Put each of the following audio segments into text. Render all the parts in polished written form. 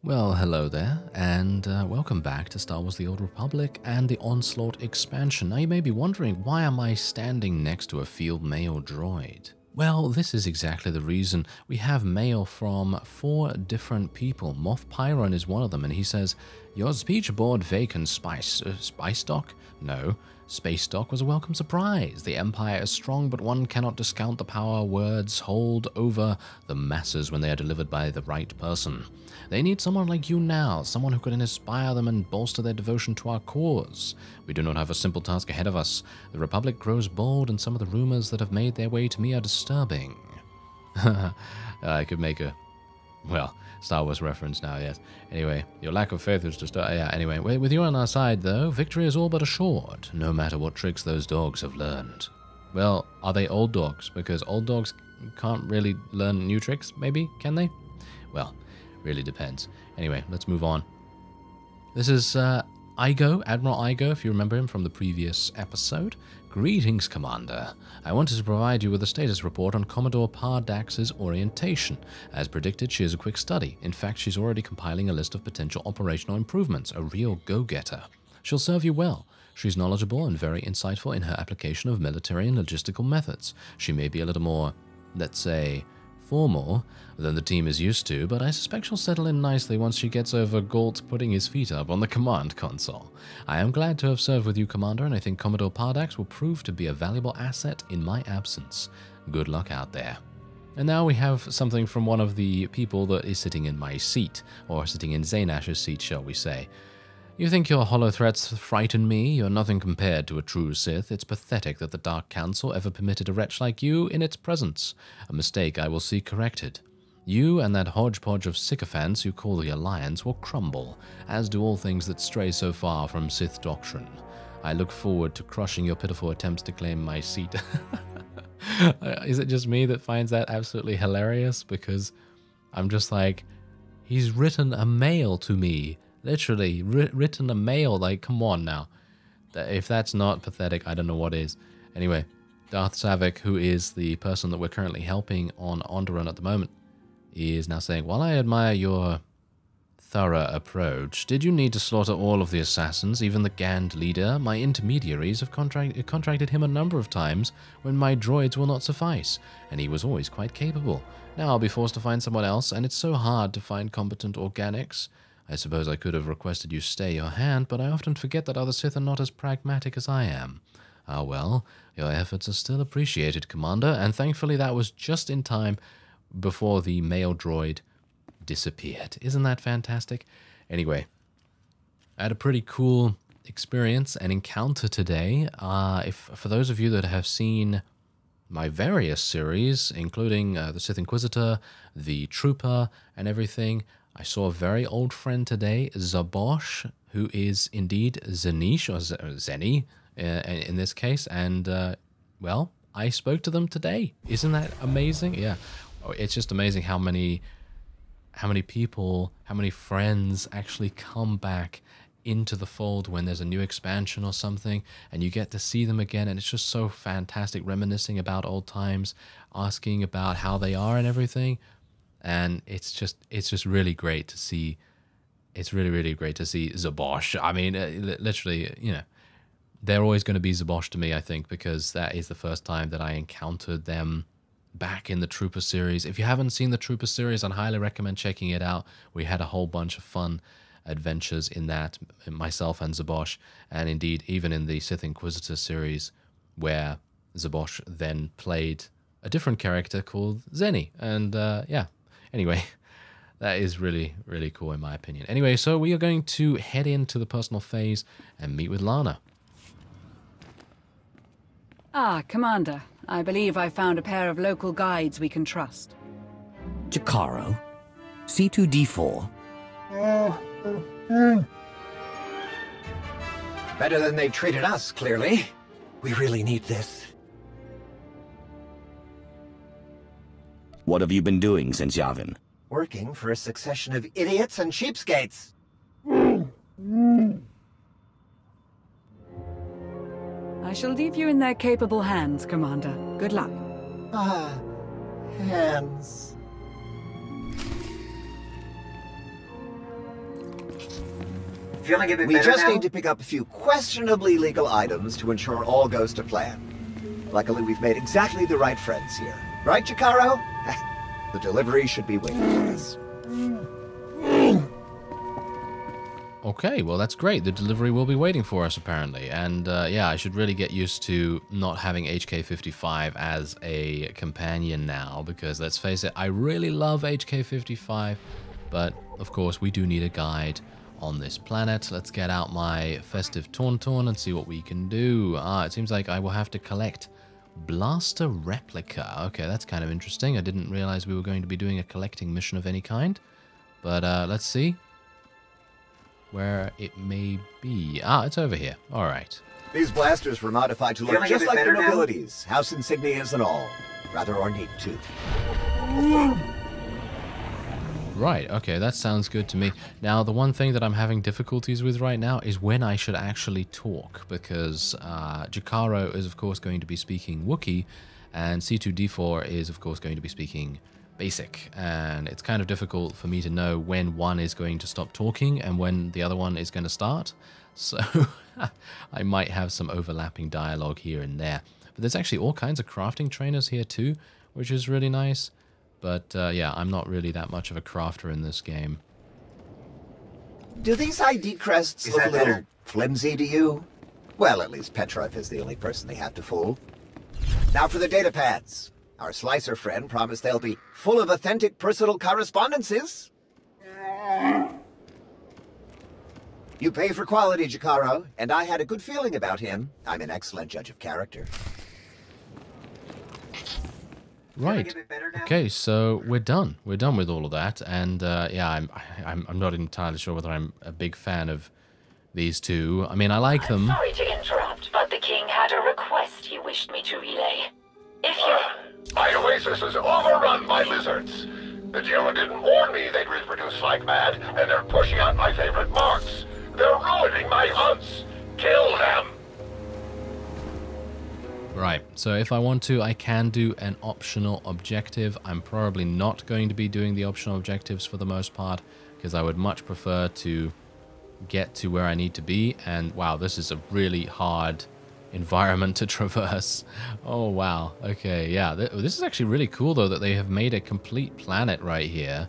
Well, hello there, and welcome back to Star Wars The Old Republic and the Onslaught expansion. Now you may be wondering, why am I standing next to a field mail droid? Well, this is exactly the reason. We have mail from 4 different people. Moff Pyron is one of them, and he says, "Your speech aboard vacant spice dock? No. Space dock was a welcome surprise. The Empire is strong, but one cannot discount the power words hold over the masses when they are delivered by the right person. They need someone like you now, someone who can inspire them and bolster their devotion to our cause. We do not have a simple task ahead of us. The Republic grows bold, and some of the rumors that have made their way to me are disturbing." I could make a, well, Star Wars reference now, yes. Anyway, your lack of faith is just, yeah, anyway. With you on our side, though, victory is all but assured, no matter what tricks those dogs have learned. Well, are they old dogs? Because old dogs can't really learn new tricks, maybe? Can they? Well, really depends. Anyway, let's move on. This is Igo, Admiral Igo, if you remember him from the previous episode. "Greetings, Commander. I wanted to provide you with a status report on Commodore Pardax's orientation. As predicted, she is a quick study. In fact, she's already compiling a list of potential operational improvements, a real go-getter. She'll serve you well. She's knowledgeable and very insightful in her application of military and logistical methods. She may be a little more, let's say, formal than the team is used to, but I suspect she'll settle in nicely once she gets over Galt putting his feet up on the command console. I am glad to have served with you, Commander, and I think Commodore Pardax will prove to be a valuable asset in my absence. Good luck out there." And now we have something from one of the people that is sitting in my seat, or sitting in Zaynash's seat, shall we say. "You think your hollow threats frighten me? You're nothing compared to a true Sith. It's pathetic that the Dark Council ever permitted a wretch like you in its presence. A mistake I will see corrected. You and that hodgepodge of sycophants you call the Alliance will crumble, as do all things that stray so far from Sith doctrine. I look forward to crushing your pitiful attempts to claim my seat." Is it just me that finds that absolutely hilarious? Because I'm just like, he's written a mail to me. Literally, written a mail, like, come on now. If that's not pathetic, I don't know what is. Anyway, Darth Savik, who is the person that we're currently helping on Onderon at the moment, is now saying, "While I admire your thorough approach, did you need to slaughter all of the assassins, even the Gand leader? My intermediaries have contracted him a number of times when my droids will not suffice, and he was always quite capable. Now I'll be forced to find someone else, and it's so hard to find competent organics. I suppose I could have requested you stay your hand, but I often forget that other Sith are not as pragmatic as I am. Ah well, your efforts are still appreciated, Commander, and thankfully that was just in time before the male droid disappeared." Isn't that fantastic? Anyway, I had a pretty cool experience and encounter today. For those of you that have seen my various series, including the Sith Inquisitor, the Trooper, and everything, I saw a very old friend today, Zabosh, who is indeed Zanish, or Zenny in this case, and, well, I spoke to them today. Isn't that amazing? Yeah, it's just amazing how many people, how many friends actually come back into the fold when there's a new expansion or something, and you get to see them again, and it's just so fantastic, reminiscing about old times, asking about how they are and everything. And it's just really great to see. It's really, really great to see Zabosh. I mean, literally, you know, they're always going to be Zabosh to me, I think, because that is the first time that I encountered them back in the Trooper series. If you haven't seen the Trooper series, I'd highly recommend checking it out. We had a whole bunch of fun adventures in that, myself and Zabosh, and indeed even in the Sith Inquisitor series, where Zabosh then played a different character called Zenny. And yeah. Anyway, that is really, really cool in my opinion. Anyway, so we are going to head into the personal phase and meet with Lana. "Ah, Commander. I believe I found a pair of local guides we can trust." Jakaro? C2D4? Better than they treated us, clearly. We really need this. What have you been doing since Yavin? Working for a succession of idiots and cheapskates. I shall leave you in their capable hands, Commander. Good luck. Ah, hands. Feeling a bit We better just now? need to pick up a few questionably legal items to ensure all goes to plan. Luckily, we've made exactly the right friends here. Right, Chikaro? The delivery should be waiting for us. Okay, well that's great. The delivery will be waiting for us apparently. And yeah, I should really get used to not having HK55 as a companion now, because let's face it, I really love HK55, but of course we do need a guide on this planet. Let's get out my festive tauntaun and see what we can do. It seems like I will have to collect Blaster Replica. Okay, that's kind of interesting. I didn't realize we were going to be doing a collecting mission of any kind, but let's see where it may be. It's over here. All right. These blasters were modified to look Feeling a just bit like the better now? nobilities, house insignias and all. Rather ornate, too. Right, okay, that sounds good to me. Now, the one thing that I'm having difficulties with right now is when I should actually talk, because Jakaro is, of course, going to be speaking Wookiee, and C2D4 is, of course, going to be speaking Basic, and it's kind of difficult for me to know when one is going to stop talking and when the other one is going to start, so I might have some overlapping dialogue here and there. But there's actually all kinds of crafting trainers here too, which is really nice. But yeah, I'm not really that much of a crafter in this game. Do these ID crests Is look a that little better? flimsy to you? Well, at least Petrov is the only person they have to fool. Now for the data pads. Our slicer friend promised they'll be full of authentic personal correspondences. You pay for quality, Jakaro, and I had a good feeling about him. I'm an excellent judge of character. Right. a bit better now? Okay, so we're done. We're done with all of that, and yeah, I'm not entirely sure whether I'm a big fan of these two. I mean, I like them. Sorry to interrupt, but the king had a request he wished me to relay. If you... My oasis is overrun by lizards. The Jilla didn't warn me they'd reproduce like mad, and they're pushing out my favorite marks. They're ruining my hunts. Kill them! Right, so if I want to, I can do an optional objective. I'm probably not going to be doing the optional objectives for the most part, because I would much prefer to get to where I need to be. And wow, this is a really hard environment to traverse. Oh wow, okay, yeah, this is actually really cool though, that they have made a complete planet right here.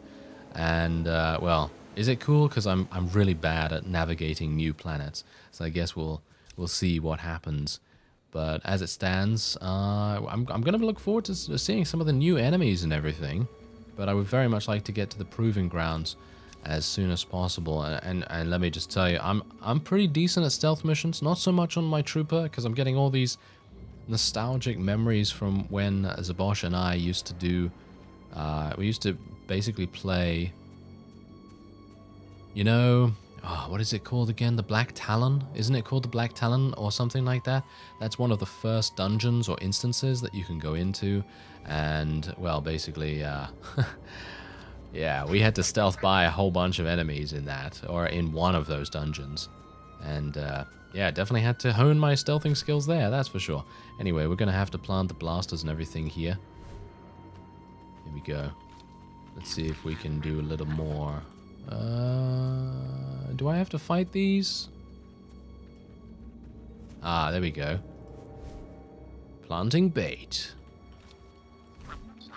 And well, is it cool? Because I'm really bad at navigating new planets, so I guess we'll see what happens. But as it stands, I'm going to look forward to seeing some of the new enemies and everything. But I would very much like to get to the proving grounds as soon as possible. And let me just tell you, I'm pretty decent at stealth missions. Not so much on my trooper, because I'm getting all these nostalgic memories from when Zabosh and I used to do... we used to basically play... You know... Oh, what is it called again? The Black Talon? Isn't it called the Black Talon or something like that? That's one of the first dungeons or instances that you can go into. And, well, basically, yeah, we had to stealth by a whole bunch of enemies in that, or in one of those dungeons. And, yeah, definitely had to hone my stealthing skills there, that's for sure. Anyway, we're going to have to plant the blasters and everything here. Here we go. Let's see if we can do a little more... do I have to fight these? Ah, there we go. Planting bait.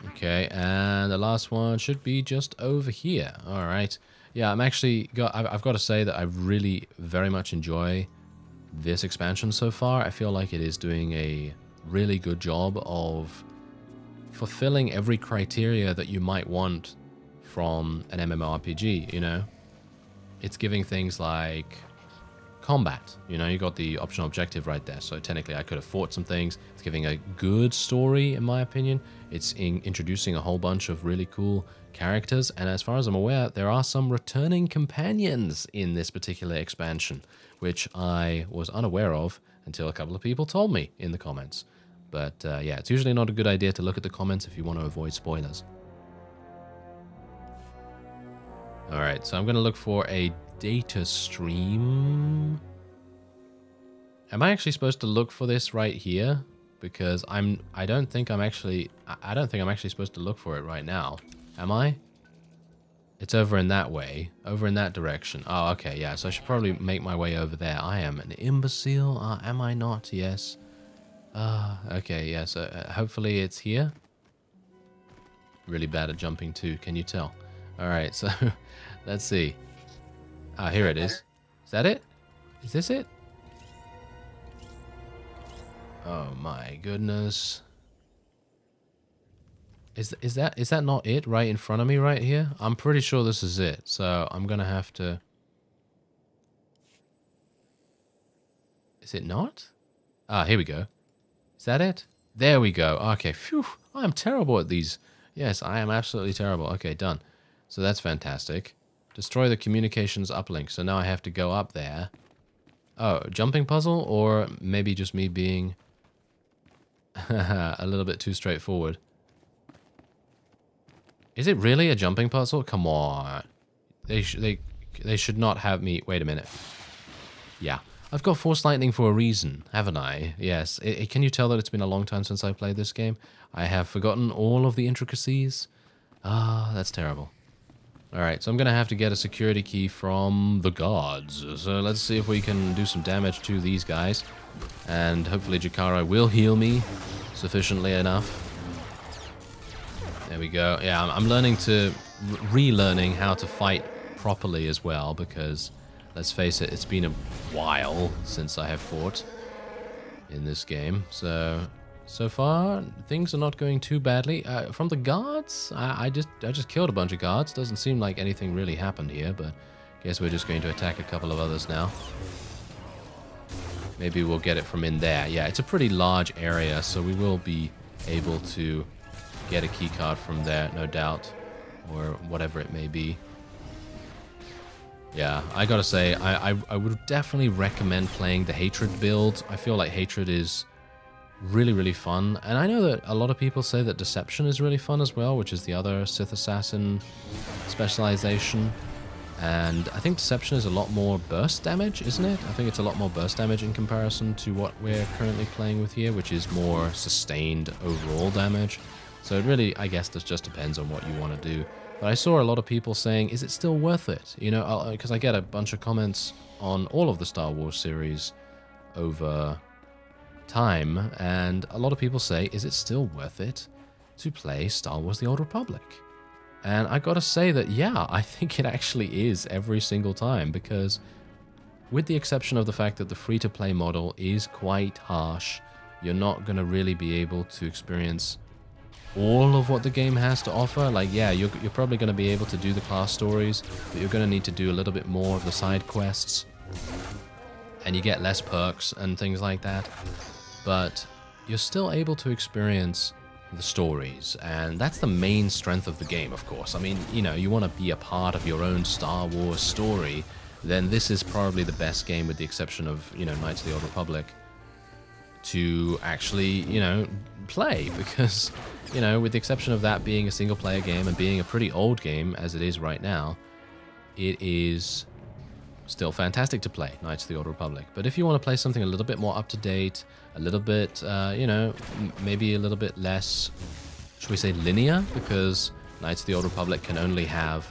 Okay, and the last one should be just over here. All right. Yeah, I've got to say that I really very much enjoy this expansion so far. I feel like it is doing a really good job of fulfilling every criteria that you might want from an MMORPG, you know? It's giving things like combat, you know, you got the optional objective right there, so technically I could have fought some things. It's giving a good story, in my opinion. It's introducing a whole bunch of really cool characters, and as far as I'm aware, there are some returning companions in this particular expansion, which I was unaware of until a couple of people told me in the comments. But yeah, it's usually not a good idea to look at the comments if you want to avoid spoilers. Alright, so I'm going to look for a data stream. Am I actually supposed to look for this right here? Because I don't think I'm actually supposed to look for it right now. Am I? It's over in that way. Over in that direction. Oh, okay, yeah. So I should probably make my way over there. I am an imbecile. Am I not? Yes. Okay, yeah. So hopefully it's here. Really bad at jumping too. Can you tell? Alright, so let's see. Ah, here it is. Is that it? Is this it? Oh my goodness. Is that not it right in front of me right here? I'm pretty sure this is it. So I'm gonna have to... Is it not? Ah, here we go. Is that it? There we go. Okay, phew. I'm terrible at these. Yes, I am absolutely terrible. Okay, done. So that's fantastic. Destroy the communications uplink. So now I have to go up there. Oh, jumping puzzle? Or maybe just me being a little bit too straightforward. Is it really a jumping puzzle? Come on. They should not have me... Wait a minute. Yeah. I've got Force Lightning for a reason, haven't I? Yes. Can you tell that it's been a long time since I played this game? I have forgotten all of the intricacies. Ah, that's terrible. Alright, so I'm going to have to get a security key from the guards. So let's see if we can do some damage to these guys. And hopefully Jakara will heal me sufficiently enough. There we go. Yeah, I'm learning to... relearning how to fight properly as well, because... Let's face it, it's been a while since I have fought in this game. So far, things are not going too badly. From the guards, I just killed a bunch of guards. Doesn't seem like anything really happened here, but guess we're just going to attack a couple of others now. Maybe we'll get it from in there. Yeah, it's a pretty large area, so we will be able to get a keycard from there, no doubt, or whatever it may be. Yeah, I gotta say, I would definitely recommend playing the Hatred build. I feel like Hatred is really, really fun. And I know that a lot of people say that Deception is really fun as well, which is the other Sith Assassin specialization. And I think Deception is a lot more burst damage, isn't it? I think it's a lot more burst damage in comparison to what we're currently playing with here, which is more sustained overall damage. So it really, I guess, this just depends on what you want to do. But I saw a lot of people saying, is it still worth it? You know, because I get a bunch of comments on all of the Star Wars series over time, and a lot of people say, is it still worth it to play Star Wars The Old Republic? And I gotta say that, yeah, I think it actually is every single time, because with the exception of the fact that the free-to-play model is quite harsh, you're not gonna really be able to experience all of what the game has to offer. Like, yeah, you're probably going to be able to do the class stories, but you're going to need to do a little bit more of the side quests, and you get less perks and things like that, but you're still able to experience the stories, and that's the main strength of the game, of course. I mean, you know, you want to be a part of your own Star Wars story, then this is probably the best game, with the exception of, you know, Knights of the Old Republic, to actually, you know, play, because, you know, with the exception of that being a single-player game and being a pretty old game, as it is right now, it is still fantastic to play, Knights of the Old Republic. But if you want to play something a little bit more up-to-date, a little bit, you know, maybe a little bit less, should we say, linear, because Knights of the Old Republic can only have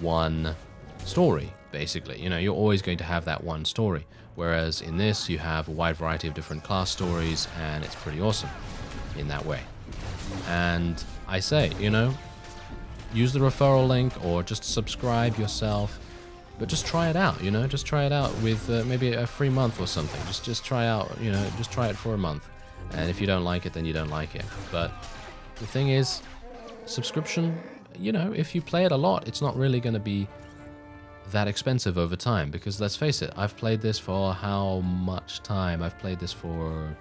one story, basically. You know, you're always going to have that one story. Whereas in this, you have a wide variety of different class stories, and it's pretty awesome in that way. And I say, you know, use the referral link or just subscribe yourself, but just try it out, you know, just try it out with maybe a free month or something. Just try out, you know, just try it for a month. And if you don't like it, then you don't like it. But the thing is, subscription, you know, if you play it a lot, it's not really going to be that expensive over time, because let's face it, I've played this for how much time? I've played this for,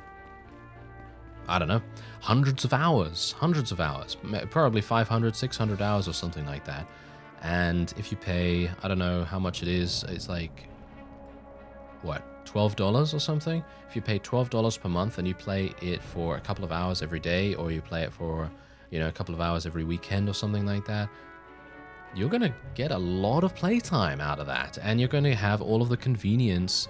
I don't know, hundreds of hours, probably 500, 600 hours or something like that. And if you pay, I don't know how much it is, it's like, what, $12 or something? If you pay $12 per month and you play it for a couple of hours every day, or you play it for, you know, a couple of hours every weekend or something like that, you're going to get a lot of playtime out of that, and you're going to have all of the convenience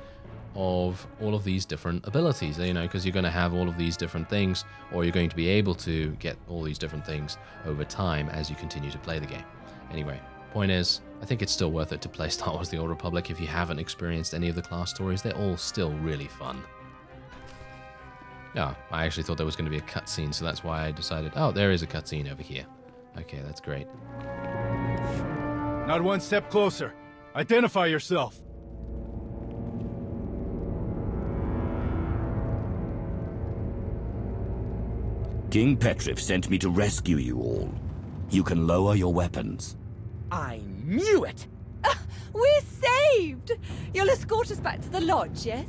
of all of these different abilities, you know, because you're going to have all of these different things, or you're going to be able to get all these different things over time as you continue to play the game. Anyway, point is, I think it's still worth it to play Star Wars The Old Republic if you haven't experienced any of the class stories. They're all still really fun. Yeah, I actually thought there was going to be a cutscene, so that's why I decided, oh, there is a cutscene over here. Okay, that's great. Not one step closer. Identify yourself. King Petrif sent me to rescue you all. You can lower your weapons. I knew it! We're saved! You'll escort us back to the lodge, yes?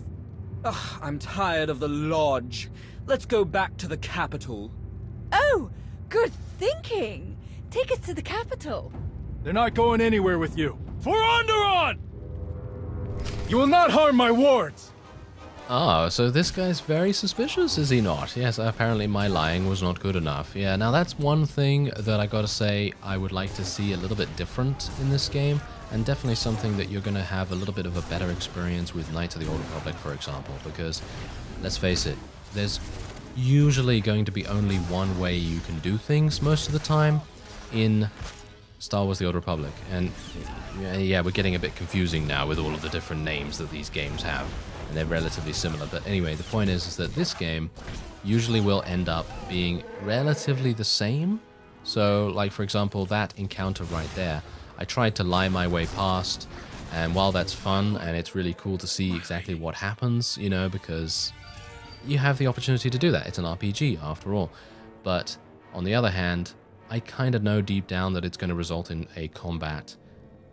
Ugh, I'm tired of the lodge. Let's go back to the capital. Oh, good thinking! Take us to the capital. They're not going anywhere with you. For Onderon! You will not harm my wards! Ah, so this guy's very suspicious, is he not? Yes, apparently my lying was not good enough. Yeah, now that's one thing that I gotta say I would like to see a little bit different in this game, and definitely something that you're gonna have a little bit of a better experience with Knights of the Old Republic, for example, because, let's face it, there's usually going to be only one way you can do things most of the time in Star Wars The Old Republic, and yeah, we're getting a bit confusing now with all of the different names that these games have. And they're relatively similar, but anyway, the point is that this game usually will end up being relatively the same. So, like for example, that encounter right there, I tried to lie my way past, and while that's fun and it's really cool to see exactly what happens, you know, because you have the opportunity to do that. It's an RPG after all. But on the other hand, I kind of know deep down that it's going to result in a combat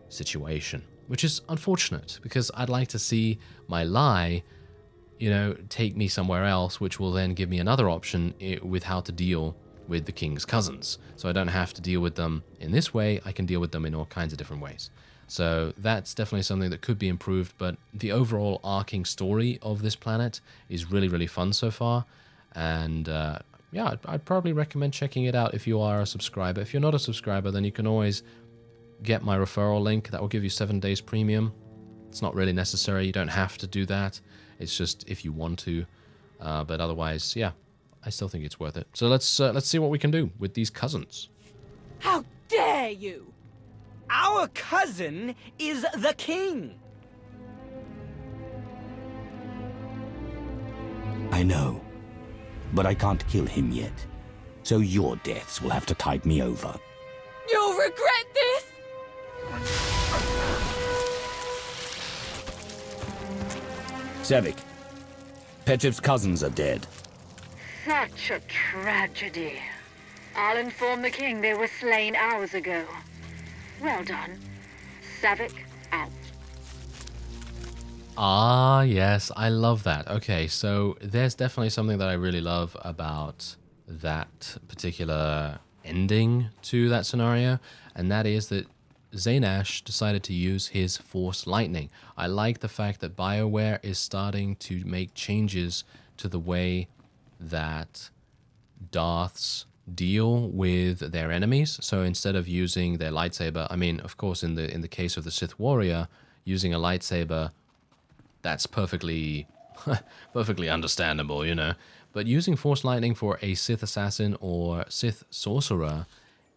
situation, which is unfortunate, because I'd like to see my lie, you know, take me somewhere else, which will then give me another option with how to deal with the king's cousins. So I don't have to deal with them in this way, I can deal with them in all kinds of different ways. So that's definitely something that could be improved, but the overall arcing story of this planet is really, really fun so far. And yeah, I'd probably recommend checking it out if you are a subscriber. If you're not a subscriber, then you can always get my referral link. That will give you 7 days premium. It's not really necessary. You don't have to do that. It's just if you want to. But otherwise, yeah, I still think it's worth it. So let's see what we can do with these cousins. How dare you! Our cousin is the king! I know, but I can't kill him yet. So your deaths will have to tide me over. You'll regret this! Sevik, Petrif's cousins are dead. Such a tragedy. I'll inform the king they were slain hours ago. Well done. Sevik, out. Ah, yes, I love that. Okay, so there's definitely something that I really love about that particular ending to that scenario, and that is that Xenash decided to use his Force Lightning. I like the fact that BioWare is starting to make changes to the way that Darths deal with their enemies. So instead of using their lightsaber, I mean, of course, in the case of the Sith warrior, using a lightsaber, that's perfectly perfectly understandable, you know. But using Force Lightning for a Sith assassin or Sith sorcerer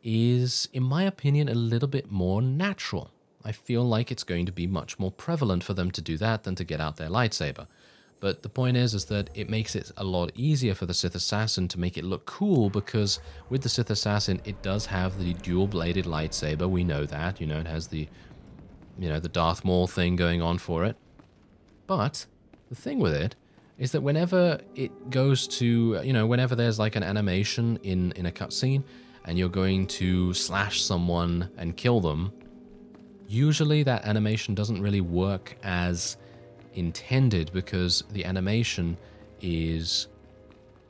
is, in my opinion, a little bit more natural. I feel like it's going to be much more prevalent for them to do that than to get out their lightsaber. But the point is that it makes it a lot easier for the Sith Assassin to make it look cool, because with the Sith Assassin, it does have the dual-bladed lightsaber. We know that, you know, it has the, you know, the Darth Maul thing going on for it. But the thing with it is that whenever it goes to, you know, whenever there's like an animation in a cutscene and you're going to slash someone and kill them, usually that animation doesn't really work as intended, because the animation is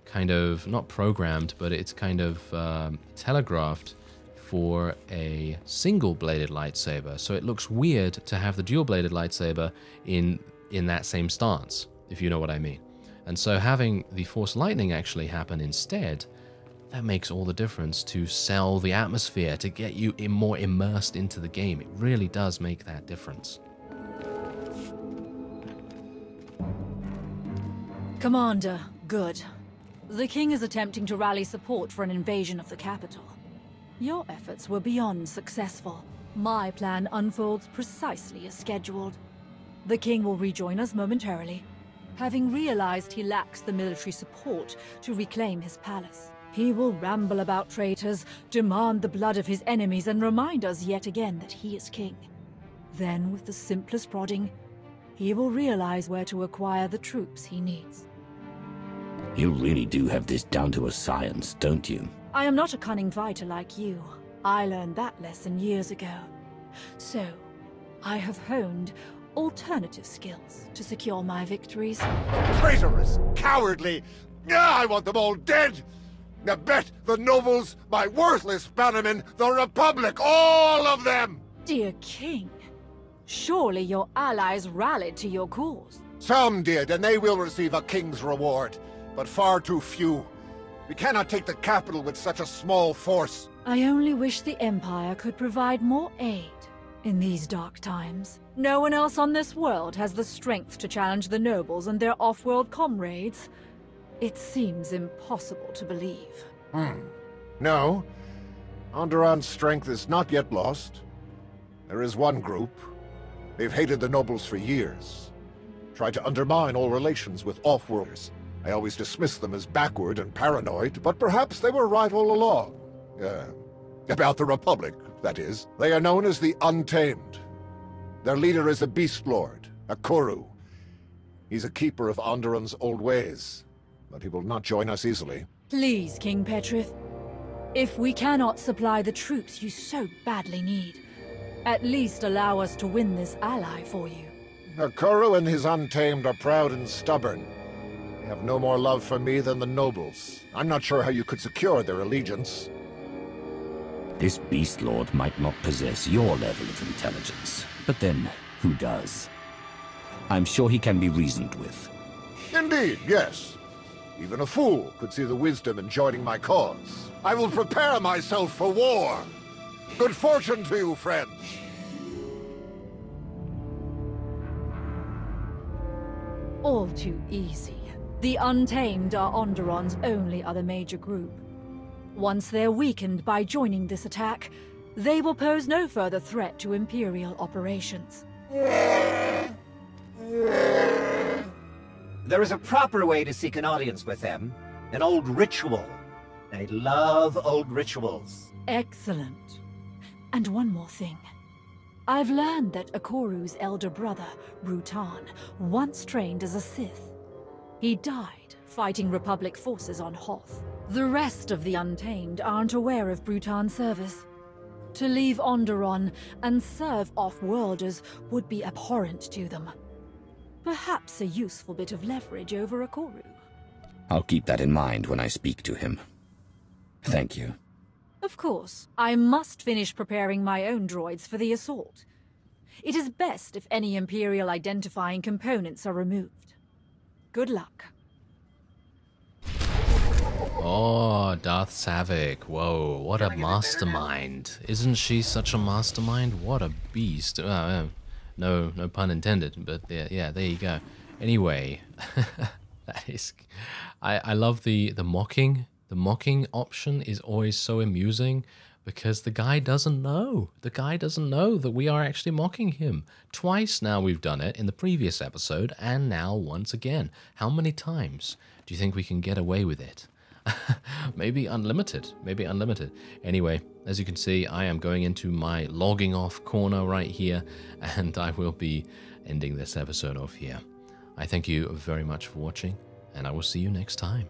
kind of not programmed, but it's kind of telegraphed for a single-bladed lightsaber. So it looks weird to have the dual-bladed lightsaber in that same stance, if you know what I mean. And so having the Force Lightning actually happen instead, that makes all the difference to sell the atmosphere, to get you more immersed into the game. It really does make that difference. Commander, good. The king is attempting to rally support for an invasion of the capital. Your efforts were beyond successful. My plan unfolds precisely as scheduled. The king will rejoin us momentarily, having realized he lacks the military support to reclaim his palace. He will ramble about traitors, demand the blood of his enemies, and remind us yet again that he is king. Then, with the simplest prodding, he will realize where to acquire the troops he needs. You really do have this down to a science, don't you? I am not a cunning fighter like you. I learned that lesson years ago. So, I have honed alternative skills to secure my victories. Traitorous! Cowardly! I want them all dead! I bet the nobles, my worthless bannermen, the Republic, all of them! Dear king, surely your allies rallied to your cause. Some did, and they will receive a king's reward, but far too few. We cannot take the capital with such a small force. I only wish the Empire could provide more aid in these dark times. No one else on this world has the strength to challenge the nobles and their off-world comrades. It seems impossible to believe. No. Onderon's strength is not yet lost. There is one group. They've hated the nobles for years. Tried to undermine all relations with off-worlders. I always dismissed them as backward and paranoid, but perhaps they were right all along. About the Republic, that is. They are known as the Untamed. Their leader is a beast lord, a Kuru. He's a keeper of Onderon's old ways, but he will not join us easily. Please, King Petrith. If we cannot supply the troops you so badly need, at least allow us to win this ally for you. A Kuru and his Untamed are proud and stubborn. They have no more love for me than the nobles. I'm not sure how you could secure their allegiance. This beast lord might not possess your level of intelligence, but then, who does? I'm sure he can be reasoned with. Indeed, yes. Even a fool could see the wisdom in joining my cause. I will prepare myself for war. Good fortune to you, friends. All too easy. The Untamed are Onderon's only other major group. Once they're weakened by joining this attack, they will pose no further threat to Imperial operations. There is a proper way to seek an audience with them. An old ritual. They love old rituals. Excellent. And one more thing. I've learned that Ikoru's elder brother, Brutan, once trained as a Sith. He died fighting Republic forces on Hoth. The rest of the Untamed aren't aware of Brutan's service. To leave Onderon and serve off-worlders would be abhorrent to them. Perhaps a useful bit of leverage over Ikoru. I'll keep that in mind when I speak to him. Thank you. Of course, I must finish preparing my own droids for the assault. It is best if any Imperial identifying components are removed. Good luck. Oh, Darth Savik. Whoa, what a mastermind. Isn't she such a mastermind? What a beast. No pun intended, but yeah, there you go. Anyway, that is... I love the mocking. The mocking option is always so amusing because the guy doesn't know. The guy doesn't know that we are actually mocking him. Twice now we've done it in the previous episode and now once again. How many times do you think we can get away with it? Maybe unlimited. Maybe unlimited. Anyway, as you can see, I am going into my logging off corner right here, and I will be ending this episode off here. I thank you very much for watching, and I will see you next time.